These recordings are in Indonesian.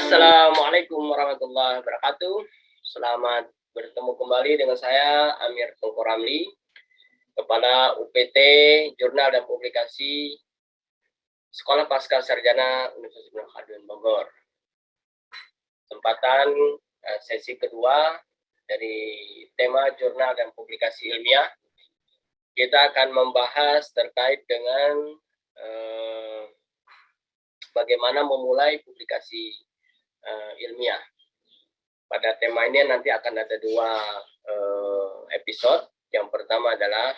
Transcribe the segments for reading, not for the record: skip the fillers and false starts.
Assalamualaikum warahmatullahi wabarakatuh. Selamat bertemu kembali dengan saya Amir Tengku Ramli, Kepala UPT Jurnal dan Publikasi Sekolah Pasca Sarjana Universitas Ibnu Khaldun Bogor. Kesempatan sesi kedua dari tema jurnal dan publikasi ilmiah, kita akan membahas terkait dengan bagaimana memulai publikasi ilmiah. Pada tema ini nanti akan ada dua episode. Yang pertama adalah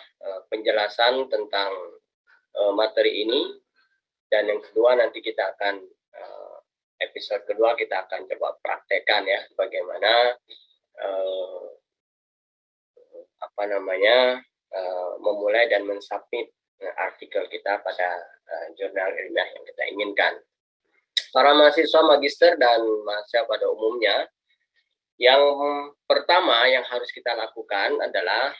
penjelasan tentang materi ini, dan yang kedua nanti kita akan episode kedua kita akan coba praktekkan ya bagaimana memulai dan mensubmit artikel kita pada jurnal ilmiah yang kita inginkan. Para mahasiswa magister dan mahasiswa pada umumnya, yang pertama yang harus kita lakukan adalah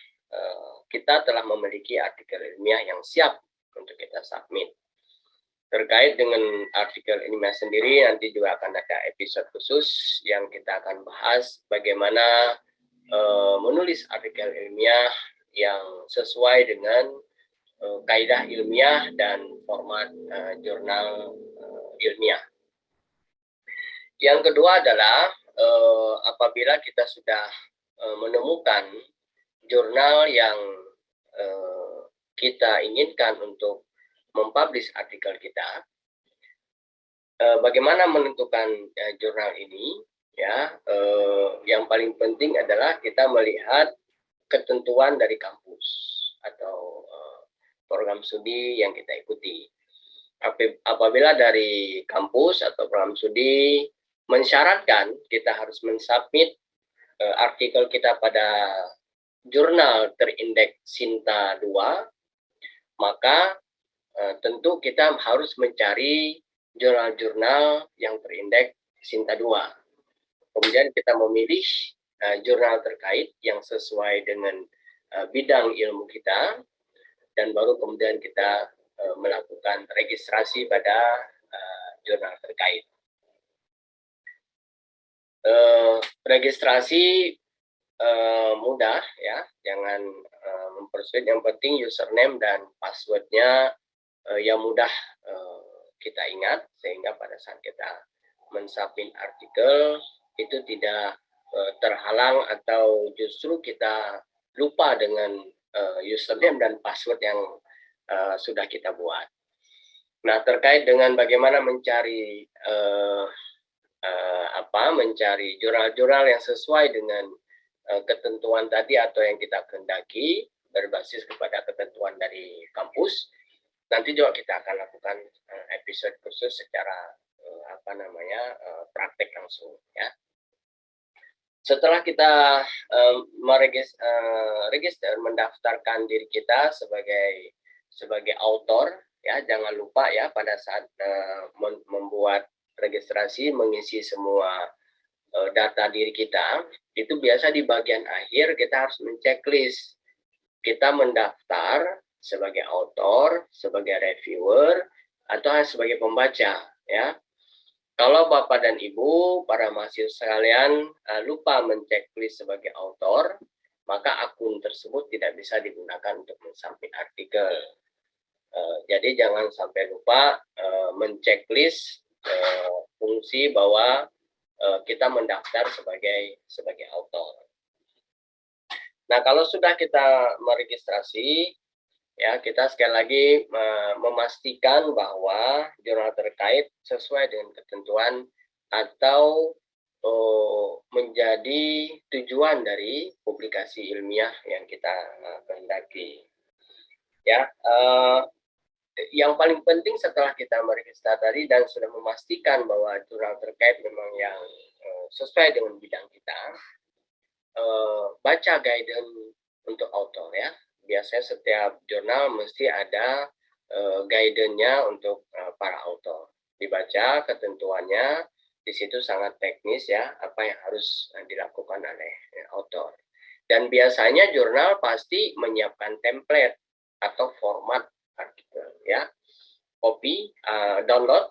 kita telah memiliki artikel ilmiah yang siap untuk kita submit. Terkait dengan artikel ilmiah sendiri, nanti juga akan ada episode khusus yang kita akan bahas bagaimana menulis artikel ilmiah yang sesuai dengan kaidah ilmiah dan format jurnal ilmiah. Yang kedua adalah apabila kita sudah menemukan jurnal yang kita inginkan untuk mempublish artikel kita, bagaimana menentukan jurnal ini? Ya, yang paling penting adalah kita melihat ketentuan dari kampus atau program studi yang kita ikuti. Apabila dari kampus atau program studi mensyaratkan kita harus mensubmit artikel kita pada jurnal terindeks Sinta 2, maka tentu kita harus mencari jurnal-jurnal yang terindeks Sinta 2. Kemudian kita memilih jurnal terkait yang sesuai dengan bidang ilmu kita, dan baru kemudian kita melakukan registrasi pada jurnal terkait. Registrasi mudah ya, jangan mempersulit. Yang penting username dan passwordnya yang mudah kita ingat, sehingga pada saat kita mensubmit artikel itu tidak terhalang atau justru kita lupa dengan username dan password yang sudah kita buat. Nah, terkait dengan bagaimana mencari mencari jurnal-jurnal yang sesuai dengan ketentuan tadi atau yang kita kehendaki berbasis kepada ketentuan dari kampus, nanti juga kita akan lakukan episode khusus secara praktek langsung ya. Setelah kita register, mendaftarkan diri kita sebagai author ya, jangan lupa ya pada saat membuat registrasi mengisi semua data diri kita, itu biasa di bagian akhir kita harus menceklis kita mendaftar sebagai author, sebagai reviewer, atau sebagai pembaca ya. Kalau Bapak dan Ibu, para mahasiswa sekalian lupa menceklis sebagai author, maka akun tersebut tidak bisa digunakan untuk mensubmit artikel. Jadi jangan sampai lupa menceklis fungsi bahwa kita mendaftar sebagai author. Nah, kalau sudah kita meregistrasi, ya kita sekali lagi memastikan bahwa jurnal terkait sesuai dengan ketentuan atau menjadi tujuan dari publikasi ilmiah yang kita kehendaki. Ya, yang paling penting setelah kita meregistrasi tadi dan sudah memastikan bahwa jurnal terkait memang yang sesuai dengan bidang kita, baca guidance untuk author ya. Biasanya setiap jurnal mesti ada guidance-nya untuk para author. Dibaca ketentuannya, di situ sangat teknis ya, apa yang harus dilakukan oleh author. Dan biasanya jurnal pasti menyiapkan template atau format artikel ya. Copy, download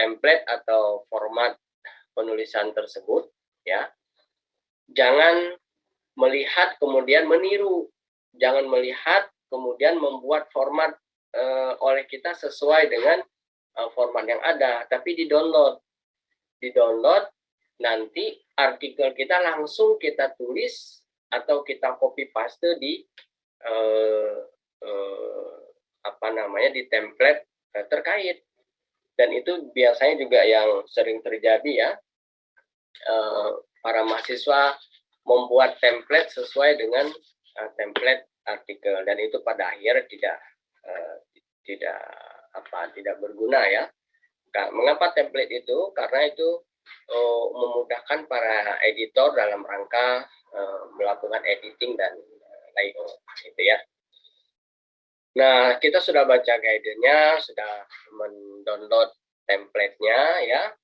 template atau format penulisan tersebut, ya. Jangan melihat kemudian meniru, jangan melihat kemudian membuat format oleh kita sesuai dengan format yang ada, tapi di-download, nanti artikel kita langsung kita tulis atau kita copy paste di di template terkait. Dan itu biasanya juga yang sering terjadi, ya, para mahasiswa membuat template sesuai dengan template artikel, dan itu pada akhir tidak berguna, ya. Mengapa template itu? Karena itu memudahkan para editor dalam rangka melakukan editing dan lain-lain, gitu ya. Nah, kita sudah baca guide-nya, sudah mendownload template-nya, ya.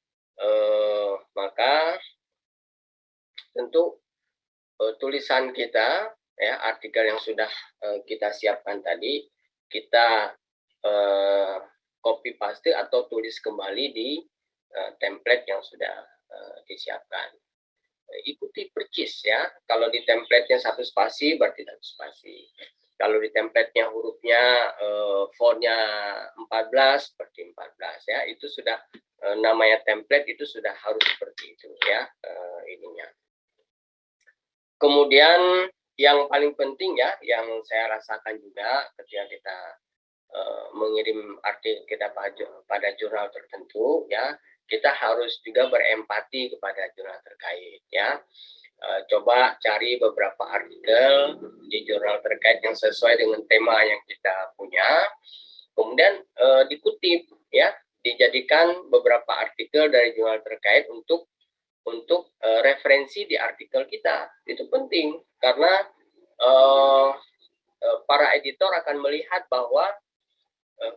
Maka tentu tulisan kita, ya, artikel yang sudah kita siapkan tadi, kita copy paste atau tulis kembali di template yang sudah disiapkan. Ikuti percis, ya. Kalau di template-nya 1 spasi berarti 1 spasi. Kalau di template-nya hurufnya fontnya 14 berarti 14, ya. Itu sudah namanya template itu sudah harus seperti itu, ya, ininya. Kemudian yang paling penting, ya, yang saya rasakan juga ketika kita mengirim artikel kita pada jurnal tertentu, ya, kita harus juga berempati kepada jurnal terkait, ya. Coba cari beberapa artikel di jurnal terkait yang sesuai dengan tema yang kita punya, kemudian dikutip, ya, dijadikan beberapa artikel dari jurnal terkait untuk referensi di artikel kita. Itu penting karena para editor akan melihat bahwa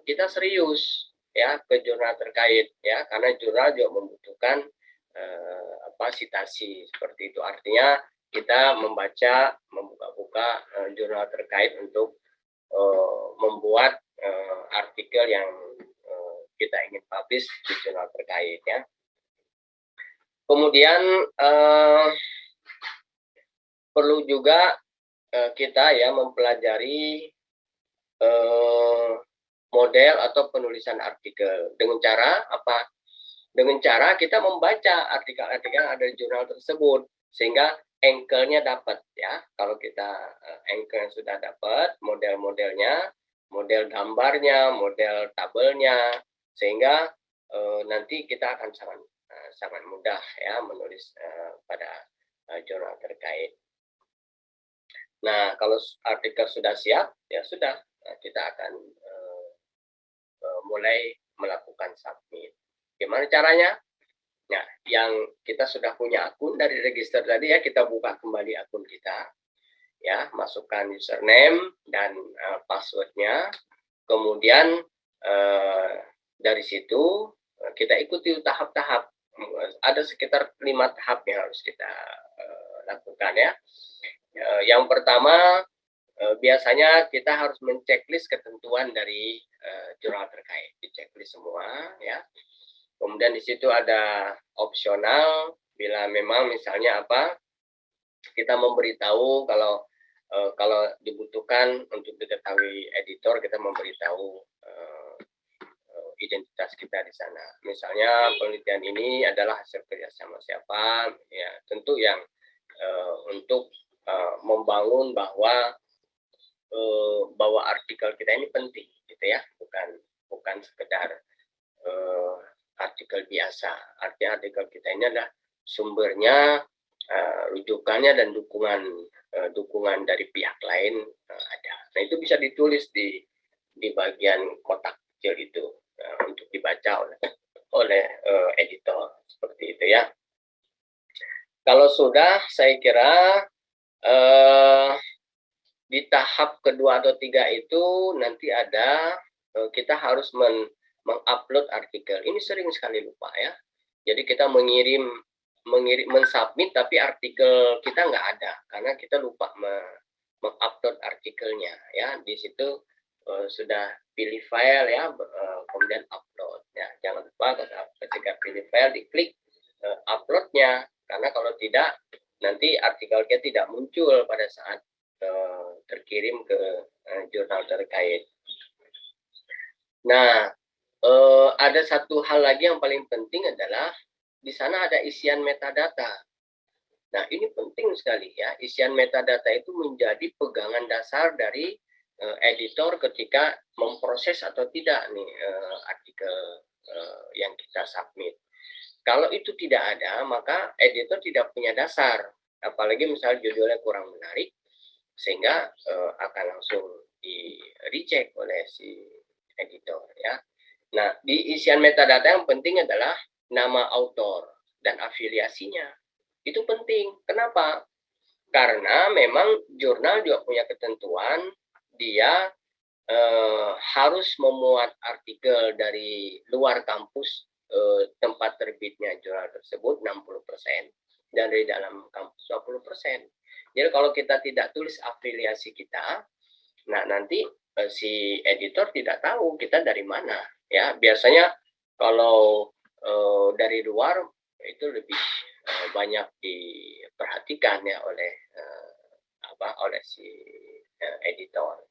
kita serius, ya, ke jurnal terkait, ya, karena jurnal juga membutuhkan sitasi seperti itu. Artinya kita membuka-buka jurnal terkait untuk membuat artikel yang kita ingin publish di jurnal terkait, ya. Kemudian perlu juga kita, ya, mempelajari model atau penulisan artikel dengan cara apa? Dengan cara kita membaca artikel-artikel yang ada di jurnal tersebut sehingga angle-nya dapat, ya. Kalau kita angle sudah dapat, model-modelnya, model gambarnya, model tabelnya, sehingga nanti kita akan sangat mudah, ya, menulis pada jurnal terkait. Nah, kalau artikel sudah siap, ya sudah, kita akan mulai melakukan submit. Gimana caranya? Nah, yang kita sudah punya akun dari register tadi, ya, kita buka kembali akun kita, ya, masukkan username dan passwordnya, kemudian dari situ kita ikuti tahap-tahap. Ada sekitar 5 tahap yang harus kita lakukan, ya. Yang pertama, biasanya kita harus menceklis ketentuan dari jurnal terkait, diceklis semua, ya. Kemudian di situ ada opsional, bila memang misalnya kita memberitahu kalau dibutuhkan untuk diketahui editor, kita memberitahu identitas kita di sana. Misalnya penelitian ini adalah hasil kerjasama siapa, ya, tentu yang untuk membangun bahwa artikel kita ini penting, gitu, ya, bukan sekedar artikel biasa. Artinya artikel kita ini adalah sumbernya, rujukannya dan dukungan dari pihak lain ada. Nah, itu bisa ditulis di bagian kotak kecil itu untuk dibaca oleh editor seperti itu, ya. Kalau sudah, saya kira di tahap kedua atau 3 itu nanti ada kita harus mengupload artikel. Ini sering sekali lupa, ya. Jadi kita mensubmit tapi artikel kita nggak ada karena kita lupa mengupload artikelnya, ya. Di situ sudah pilih file, ya, kemudian upload, ya. Jangan lupa ketika pilih file diklik uploadnya, karena kalau tidak nanti artikelnya tidak muncul pada saat terkirim ke jurnal terkait. Nah, ada satu hal lagi yang paling penting adalah di sana ada isian metadata. Nah, ini penting sekali ya. Isian metadata itu menjadi pegangan dasar dari editor ketika memproses atau tidak nih artikel yang kita submit. Kalau itu tidak ada, maka editor tidak punya dasar. Apalagi misalnya judulnya kurang menarik, sehingga akan langsung di reject oleh si editor ya. Nah, di isian metadata yang penting adalah nama author dan afiliasinya. Itu penting. Kenapa? Karena memang jurnal juga punya ketentuan, dia harus memuat artikel dari luar kampus tempat terbitnya jurnal tersebut 60% dan dari dalam kampus 20%. Jadi kalau kita tidak tulis afiliasi kita, nah nanti si editor tidak tahu kita dari mana. Ya, biasanya kalau dari luar itu lebih banyak diperhatikan ya oleh oleh si editor.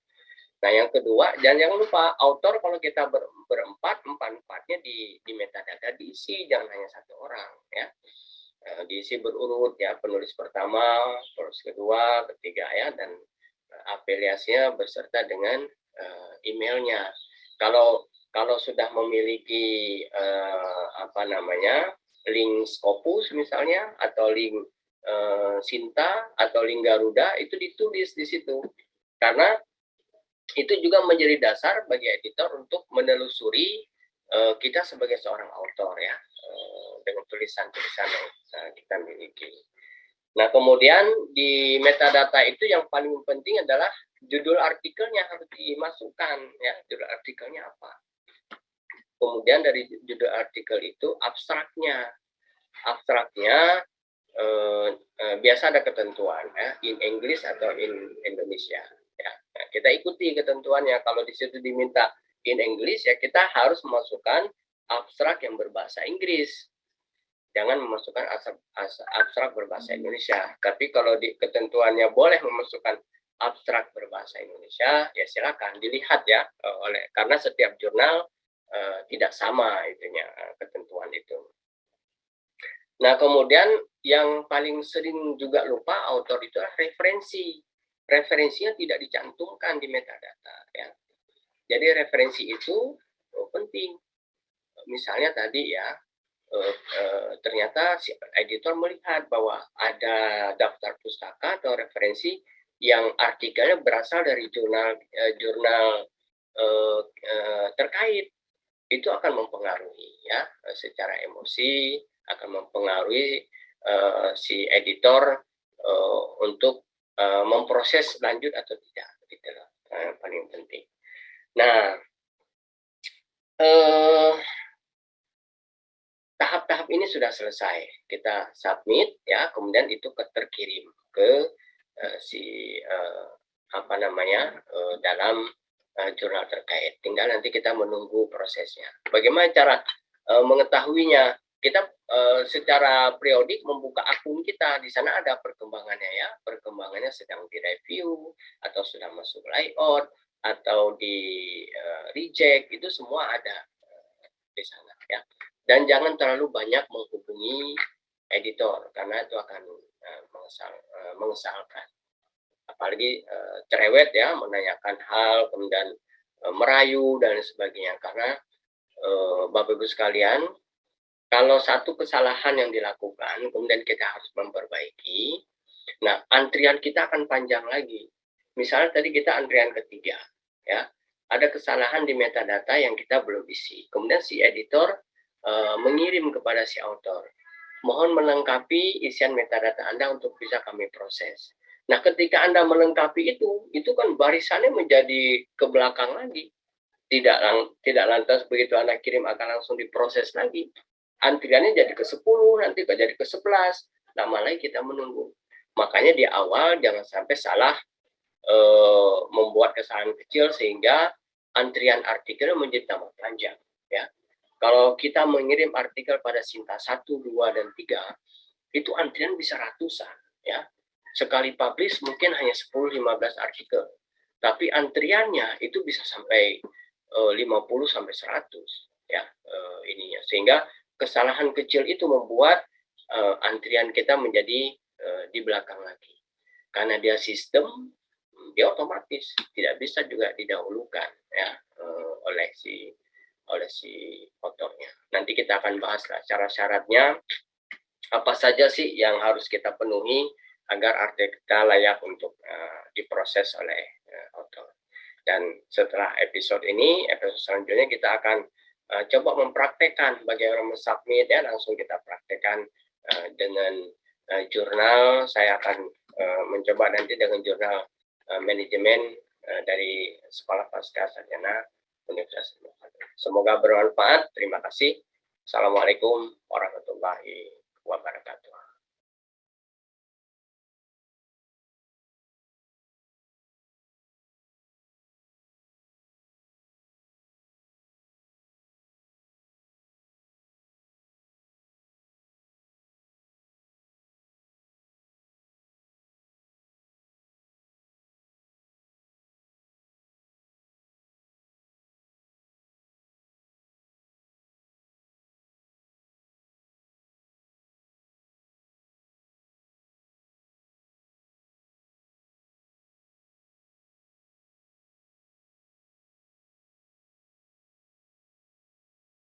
Nah, yang kedua, jangan lupa author kalau kita empat-empatnya di metadata diisi, jangan hanya satu orang ya. Diisi berurut ya, penulis pertama, penulis kedua, ketiga ya, dan afiliasinya beserta dengan emailnya. Kalau sudah memiliki link Scopus misalnya atau link Sinta atau link Garuda itu ditulis di situ, karena itu juga menjadi dasar bagi editor untuk menelusuri kita sebagai seorang author ya, dengan tulisan-tulisan yang kita miliki. Nah, kemudian di metadata itu yang paling penting adalah judul artikelnya harus dimasukkan ya, judul artikelnya apa. Kemudian dari judul artikel itu abstraknya biasa ada ketentuan ya, in English atau in Indonesia ya. Nah, kita ikuti ketentuannya. Kalau di situ diminta in English ya kita harus memasukkan abstrak yang berbahasa Inggris. Jangan memasukkan abstrak berbahasa Indonesia. Tapi kalau di ketentuannya boleh memasukkan abstrak berbahasa Indonesia, ya silakan dilihat ya karena setiap jurnal tidak sama itunya ketentuan itu. Nah, kemudian yang paling sering juga lupa author itu adalah referensi. Referensinya tidak dicantumkan di metadata ya. Jadi referensi itu penting. Misalnya tadi ya, ternyata si editor melihat bahwa ada daftar pustaka atau referensi yang artikelnya berasal dari jurnal terkait, itu akan mempengaruhi ya secara emosi, akan mempengaruhi si editor untuk memproses lanjut atau tidak, gitu loh, yang paling penting. Nah, tahap-tahap ini sudah selesai, kita submit ya, kemudian itu terkirim ke dalam jurnal terkait. Tinggal nanti kita menunggu prosesnya. Bagaimana cara mengetahuinya? Kita secara periodik membuka akun kita, di sana ada perkembangannya ya, perkembangannya sedang direview atau sudah masuk layout atau di reject, itu semua ada di sana ya. Dan jangan terlalu banyak menghubungi editor karena itu akan mengesalkan. Apalagi cerewet ya, menanyakan hal kemudian merayu dan sebagainya. Karena Bapak Ibu sekalian, kalau satu kesalahan yang dilakukan kemudian kita harus memperbaiki, nah antrian kita akan panjang lagi. Misalnya tadi kita antrian ketiga ya, ada kesalahan di metadata yang kita belum isi, kemudian si editor mengirim kepada si author, mohon melengkapi isian metadata Anda untuk bisa kami proses. Nah, ketika Anda melengkapi itu kan barisannya menjadi ke belakang lagi. Tidak lantas begitu Anda kirim akan langsung diproses lagi. Antriannya jadi ke-10, nanti jadi ke-11, lama lagi kita menunggu. Makanya di awal jangan sampai salah membuat kesalahan kecil sehingga antrian artikel menjadi tambah panjang ya. Kalau kita mengirim artikel pada Sinta 1, 2, dan 3, itu antrian bisa ratusan, ya. Sekali publish mungkin hanya 10-15 artikel, tapi antriannya itu bisa sampai 50 sampai 100, ya, ininya. Sehingga kesalahan kecil itu membuat antrian kita menjadi di belakang lagi. Karena dia sistem, dia otomatis tidak bisa juga didahulukan, ya, oleh si autornya. Nanti kita akan bahas syarat-syaratnya, apa saja sih yang harus kita penuhi agar artikel kita layak untuk diproses oleh author. Dan setelah episode ini, episode selanjutnya kita akan coba mempraktekkan bagaimana mensubmit, ya, langsung kita praktekkan dengan jurnal. Saya akan mencoba nanti dengan jurnal manajemen dari Sekolah Pasca Sarjana Universitas Indonesia. Semoga bermanfaat. Terima kasih. Assalamualaikum warahmatullahi wabarakatuh.